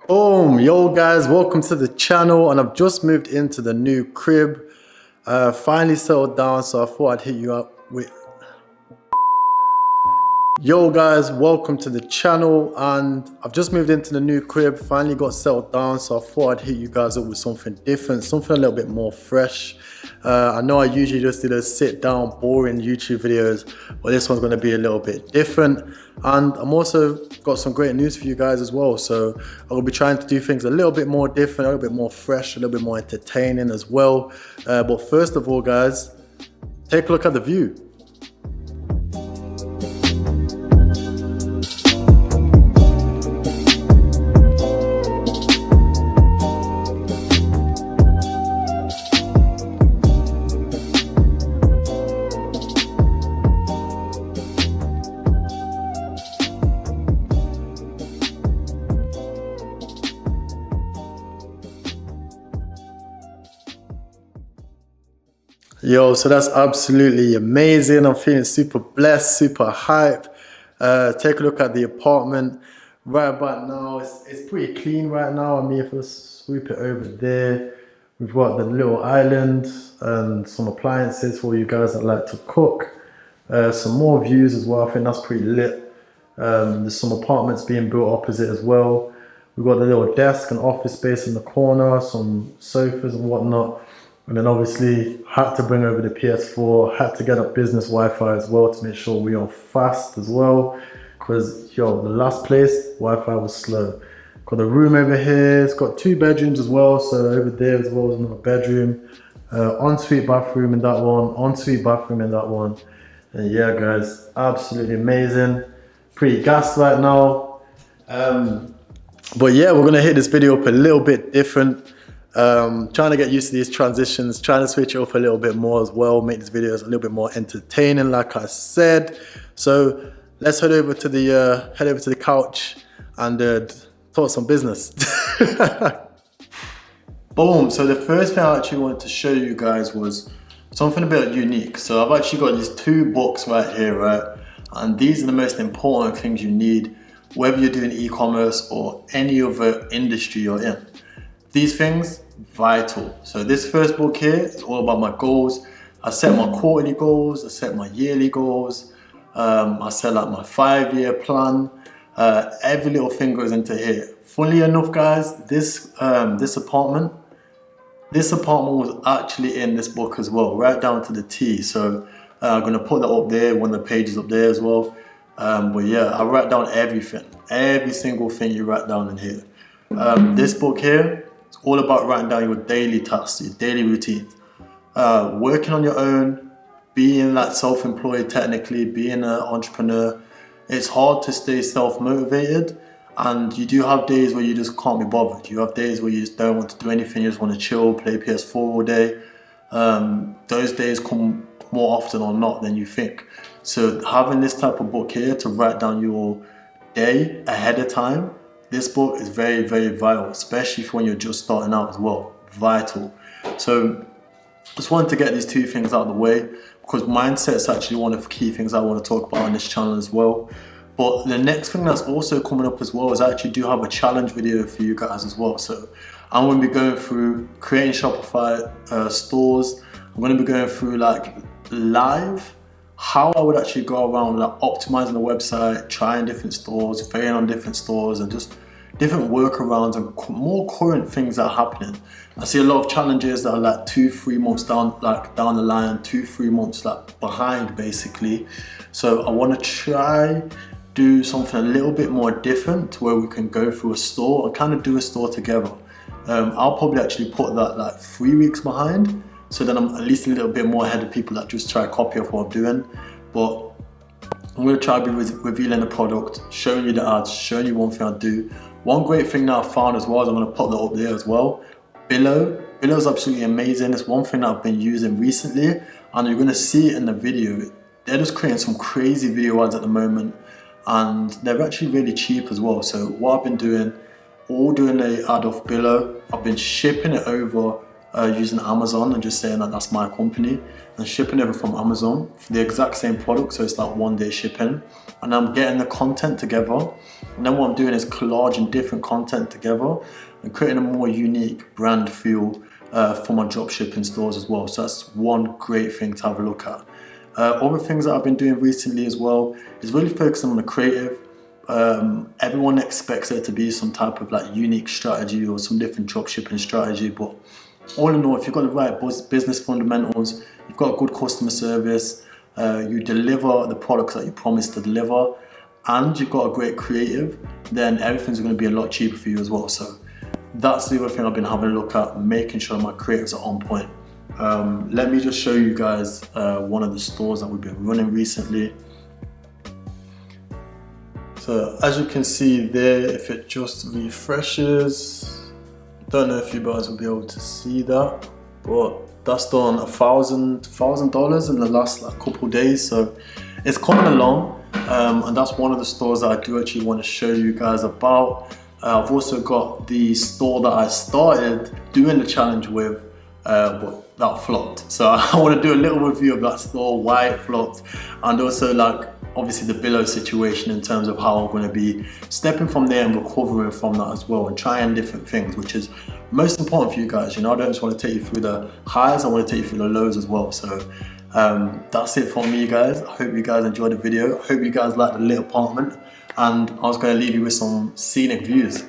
Boom, yo guys, welcome to the channel. And I've just moved into the new crib, finally settled down, so I thought I'd hit you up with yo guys, welcome to the channel. And I've just moved into the new crib, finally got settled down, so I thought I'd hit you guys up with something different, something a little bit more fresh. I know I usually just do those sit down boring YouTube videos, but this one's going to be a little bit different. And I'm also got some great news for you guys as well, so I'll be trying to do things a little bit more different, a little bit more fresh, a little bit more entertaining as well. But first of all guys, take a look at the view. Yo, so that's absolutely amazing. I'm feeling super blessed, super hyped. Take a look at the apartment. Right about now, it's pretty clean right now. I mean, if I sweep it over there, we've got the little island and some appliances for you guys that like to cook. Some more views as well. I think that's pretty lit. There's some apartments being built opposite as well. We've got the little desk and office space in the corner, some sofas and whatnot. And then obviously had to bring over the PS4, had to get up business Wi-Fi as well to make sure we are fast as well. Because yo, the last place, Wi-Fi was slow. Got the room over here, it's got 2 bedrooms as well. So over there as well is another bedroom. Ensuite bathroom in that one, ensuite bathroom in that one. And yeah guys, absolutely amazing. Pretty gassed right now. But yeah, we're gonna hit this video up a little bit different. Trying to get used to these transitions, trying to switch it up a little bit more as well, make these videos a little bit more entertaining like I said. So let's head over to the couch and talk some business. Boom. So the first thing I actually wanted to show you guys was something a bit unique. So I've actually got these 2 books right here, right? And these are the most important things you need, whether you're doing e-commerce or any other industry you're in. These things, vital. So this first book here is all about my goals. I set my quarterly goals, I set my yearly goals, I set like my 5-year plan. Every little thing goes into here. Funnily enough guys, this apartment was actually in this book as well, right down to the T. So I'm gonna put that up there, one of the pages up there as well. But yeah, I write down everything, every single thing you write down in here. This book here, it's all about writing down your daily tasks, your daily routines. Working on your own, being like self-employed technically, being an entrepreneur, it's hard to stay self-motivated, and you do have days where you just can't be bothered. You have days where you just don't want to do anything, you just want to chill, play PS4 all day. Those days come more often or not than you think. So having this type of book here to write down your day ahead of time, this book is very, very vital, especially when you're just starting out as well. Vital. So just wanted to get these 2 things out of the way, because mindset is actually one of the key things I want to talk about on this channel as well. But the next thing that's also coming up as well is I actually do have a challenge video for you guys as well. So I'm going to be going through creating Shopify stores. I'm going to be going through like live how I would actually go around like optimizing the website, trying different stores, failing on different stores, and just different workarounds and more current things that are happening. I see a lot of challenges that are like 2-3 months down the line, 2-3 months like behind basically. So I want to try do something a little bit more different to where we can go through a store and kind of do a store together. I'll probably actually put that like 3 weeks behind, so then I'm at least a little bit more ahead of people that just try to copy of what I'm doing. But I'm going to try to be revealing the product, showing you the ads, showing you one thing I do. One great thing that I found as well is I'm going to put that up there as well. Billow is absolutely amazing. It's one thing that I've been using recently, and you're going to see it in the video. They're just creating some crazy video ads at the moment, and they're actually really cheap as well. So what I've been doing, all doing the ad off Billow, I've been shipping it over using Amazon and just saying that that's my company and shipping over from Amazon for the exact same product, so it's like 1-day shipping. And I'm getting the content together, and then what I'm doing is collaging different content together and creating a more unique brand feel for my dropshipping stores as well. So that's one great thing to have a look at. Other things that I've been doing recently as well is really focusing on the creative. Everyone expects there to be some type of like unique strategy or some different dropshipping strategy, but all in all, if you've got the right business fundamentals, you've got good customer service, you deliver the products that you promised to deliver, and you've got a great creative, then everything's going to be a lot cheaper for you as well. So that's the other thing I've been having a look at, making sure my creatives are on point. Let me just show you guys one of the stores that we've been running recently. So as you can see there, if it just refreshes, don't know if you guys will be able to see that, but that's done $1,000 in the last like couple days, so it's coming along, and that's one of the stores that I do actually want to show you guys about. I've also got the store that I started doing the challenge with, but that flopped. So I want to do a little review of that store, why it flopped, and also like obviously the below situation in terms of how I'm going to be stepping from there and recovering from that as well, and trying different things, which is most important for you guys. You know, I don't just want to take you through the highs, I want to take you through the lows as well. So that's it from me, guys. I hope you guys enjoyed the video. I hope you guys like the little apartment, and I was going to leave you with some scenic views.